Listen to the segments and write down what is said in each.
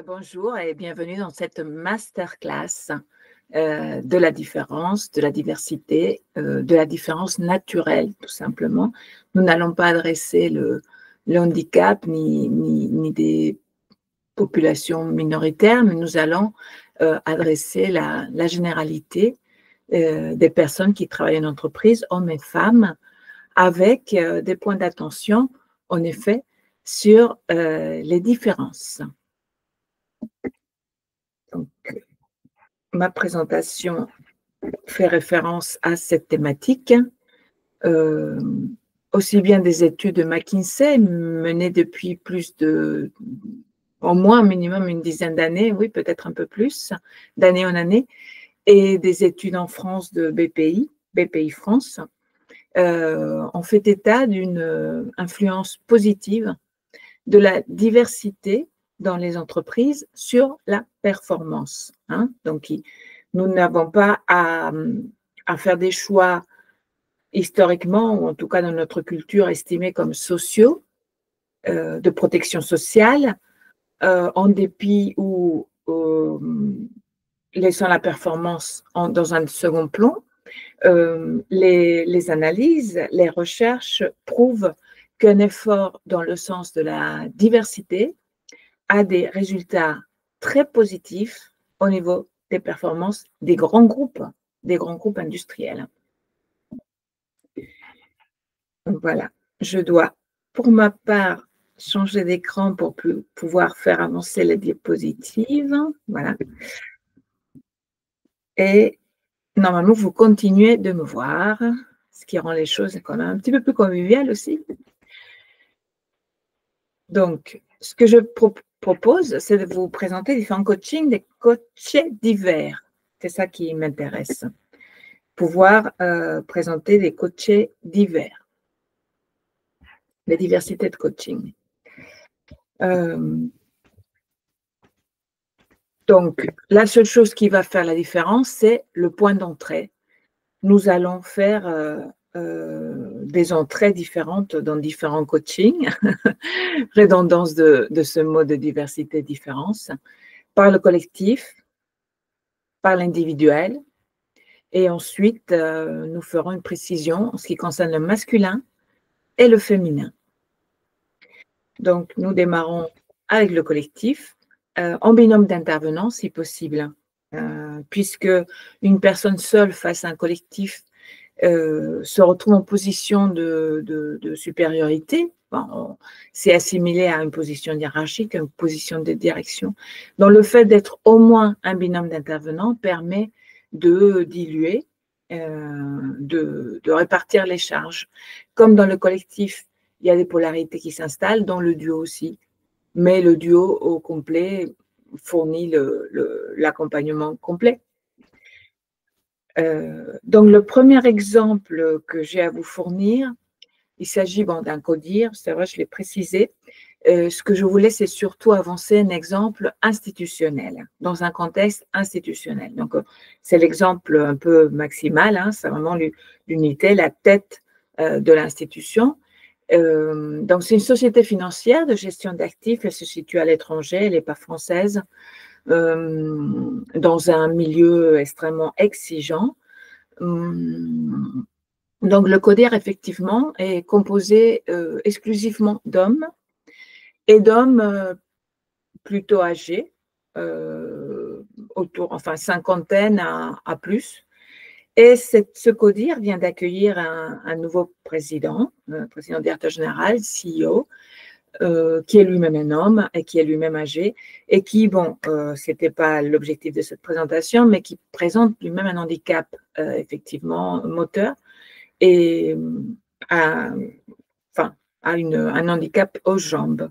Bonjour et bienvenue dans cette masterclass de la différence, de la diversité, de la différence naturelle, tout simplement. Nous n'allons pas adresser le handicap ni des populations minoritaires, mais nous allons adresser la généralité des personnes qui travaillent en entreprise, hommes et femmes, avec des points d'attention, en effet, sur les différences. Donc, ma présentation fait référence à cette thématique, aussi bien des études de McKinsey menées depuis au moins minimum une dizaine d'années, oui, peut-être un peu plus, d'année en année, et des études en France de BPI France, ont fait état d'une influence positive de la diversité dans les entreprises sur la performance. Donc, nous n'avons pas à faire des choix historiquement, ou en tout cas dans notre culture, estimés comme sociaux, de protection sociale, en dépit ou laissant la performance dans un second plan. Les analyses, les recherches prouvent qu'un effort dans le sens de la diversité a des résultats très positifs au niveau des performances des grands groupes industriels. Voilà, je dois, pour ma part, changer d'écran pour pouvoir faire avancer les diapositives. Voilà. Et normalement, vous continuez de me voir, ce qui rend les choses quand même un petit peu plus conviviales aussi. Donc, ce que je propose, c'est de vous présenter différents coachings, des coachés divers. C'est ça qui m'intéresse. Pouvoir présenter des coachés divers. La diversité de coaching. Donc, la seule chose qui va faire la différence, c'est le point d'entrée. Nous allons faire des entrées différentes dans différents coachings, redondance de ce mot de diversité différence, par le collectif, par l'individuel, et ensuite nous ferons une précision en ce qui concerne le masculin et le féminin. Donc, nous démarrons avec le collectif, en binôme d'intervenants si possible, puisque une personne seule face à un collectif se retrouve en position de supériorité. Bon, c'est assimilé à une position hiérarchique, une position de direction. Donc, le fait d'être au moins un binôme d'intervenants permet de diluer, de répartir les charges. Comme dans le collectif, il y a des polarités qui s'installent, dans le duo aussi. Mais le duo au complet fournit l'accompagnement complet. Donc, le premier exemple que j'ai à vous fournir, il s'agit d'un codir, c'est vrai, je l'ai précisé. Ce que je voulais, c'est surtout avancer un exemple institutionnel, dans un contexte institutionnel. Donc, c'est l'exemple un peu maximal, c'est vraiment l'unité, la tête de l'institution. Donc, c'est une société financière de gestion d'actifs, elle se situe à l'étranger, elle n'est pas française, dans un milieu extrêmement exigeant. Donc, le CODIR, effectivement, est composé exclusivement d'hommes et d'hommes plutôt âgés, cinquantaine à plus. Et ce CODIR vient d'accueillir un nouveau président directeur général, CEO, qui est lui-même un homme et qui est lui-même âgé et qui, ce n'était pas l'objectif de cette présentation, mais qui présente lui-même un handicap, effectivement, moteur et un handicap aux jambes.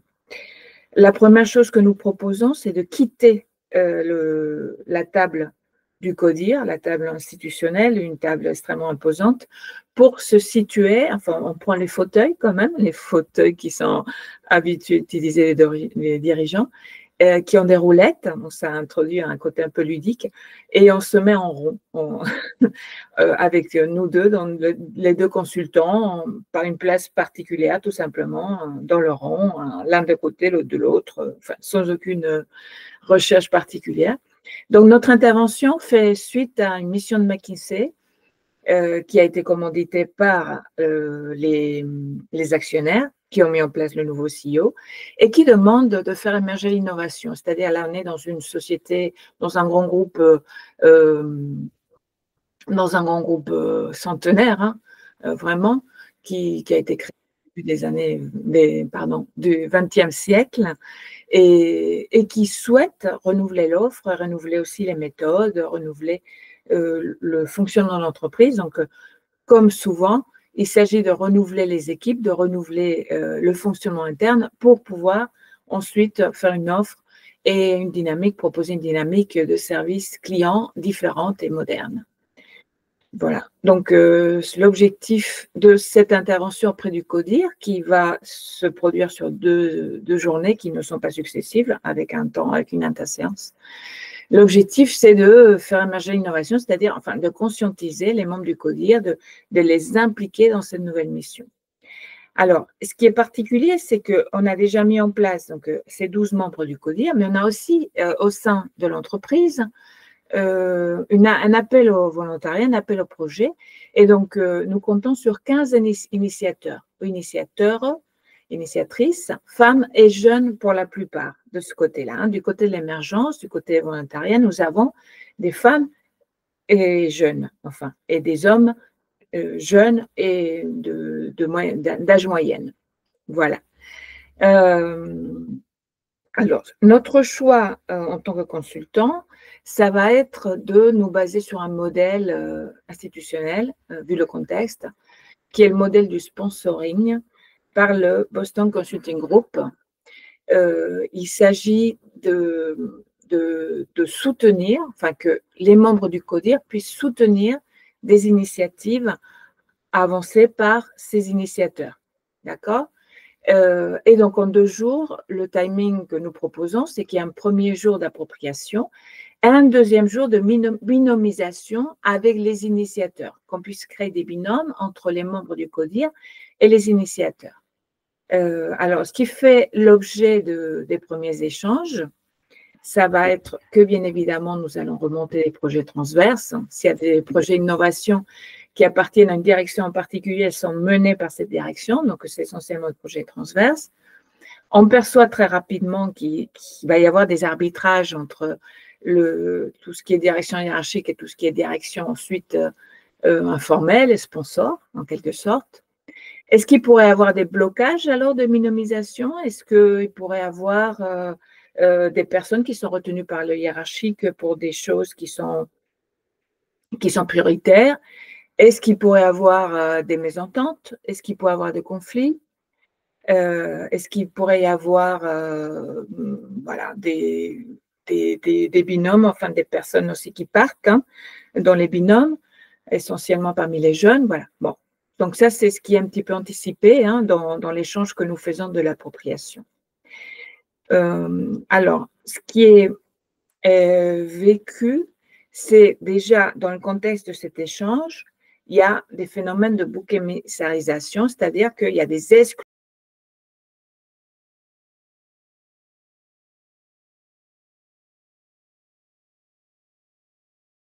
La première chose que nous proposons, c'est de quitter la table du CODIR, la table institutionnelle, une table extrêmement imposante, pour se situer, on prend les fauteuils quand même, les fauteuils qui sont habitués à utiliser les dirigeants, qui ont des roulettes, donc ça introduit un côté un peu ludique, et on se met en rond avec nous deux, les deux consultants, par une place particulière, tout simplement, dans le rond, l'un de côté, l'autre de l'autre, enfin, sans aucune recherche particulière. Donc, notre intervention fait suite à une mission de McKinsey qui a été commanditée par les actionnaires qui ont mis en place le nouveau CEO et qui demande de faire émerger l'innovation. C'est-à-dire, là, on est dans une société, dans un grand groupe, centenaire, hein, vraiment, qui a été créé depuis des années, du XXe siècle et qui souhaite renouveler l'offre, renouveler aussi les méthodes, renouveler le fonctionnement de l'entreprise. Donc, comme souvent, il s'agit de renouveler les équipes, de renouveler le fonctionnement interne pour pouvoir ensuite faire une offre et une dynamique, proposer une dynamique de service client différente et moderne. Voilà. Donc, l'objectif de cette intervention auprès du CODIR, qui va se produire sur deux journées qui ne sont pas successives, avec une interséance. L'objectif, c'est de faire émerger l'innovation, c'est-à-dire, enfin, de conscientiser les membres du CODIR, de les impliquer dans cette nouvelle mission. Alors, ce qui est particulier, c'est qu'on a déjà mis en place donc, ces 12 membres du CODIR, mais on a aussi, au sein de l'entreprise, un appel au volontariat, un appel au projet. Et donc, nous comptons sur 15 initiateurs, initiatrices, femmes et jeunes pour la plupart de ce côté-là. Hein. Du côté de l'émergence, du côté volontariat, nous avons des femmes et jeunes, enfin, et des hommes jeunes et d'âge moyenne. Voilà. Alors, notre choix en tant que consultant, ça va être de nous baser sur un modèle institutionnel, vu le contexte, qui est le modèle du sponsoring par le Boston Consulting Group. Il s'agit de soutenir, enfin que les membres du CODIR puissent soutenir des initiatives avancées par ces initiateurs. D'accord ? Et donc, en 2 jours, le timing que nous proposons, c'est qu'il y a un premier jour d'appropriation et un deuxième jour de binomisation avec les initiateurs, qu'on puisse créer des binômes entre les membres du CODIR et les initiateurs. Alors, ce qui fait l'objet des premiers échanges, ça va être que, bien évidemment, nous allons remonter les projets transverses. S'il y a des projets d'innovation qui appartiennent à une direction en particulier, elles sont menées par cette direction, donc c'est essentiellement le projet transverse. On perçoit très rapidement qu'il va y avoir des arbitrages entre tout ce qui est direction hiérarchique et tout ce qui est direction ensuite informelle et sponsor, en quelque sorte. Est-ce qu'il pourrait y avoir des blocages alors de minomisation? Est-ce qu'il pourrait y avoir des personnes qui sont retenues par le hiérarchique pour des choses qui sont prioritaires? Est-ce qu'il pourrait y avoir des mésententes? Est-ce qu'il pourrait y avoir des conflits? Est-ce qu'il pourrait y avoir voilà, des binômes, enfin des personnes aussi qui partent dans les binômes, essentiellement parmi les jeunes? Voilà. Bon. Donc ça, c'est ce qui est un petit peu anticipé dans l'échange que nous faisons de l'appropriation. Alors, ce qui est vécu, c'est déjà dans le contexte de cet échange, il y a des phénomènes de bouc émissarisation, c'est-à-dire qu'il y a des exclusions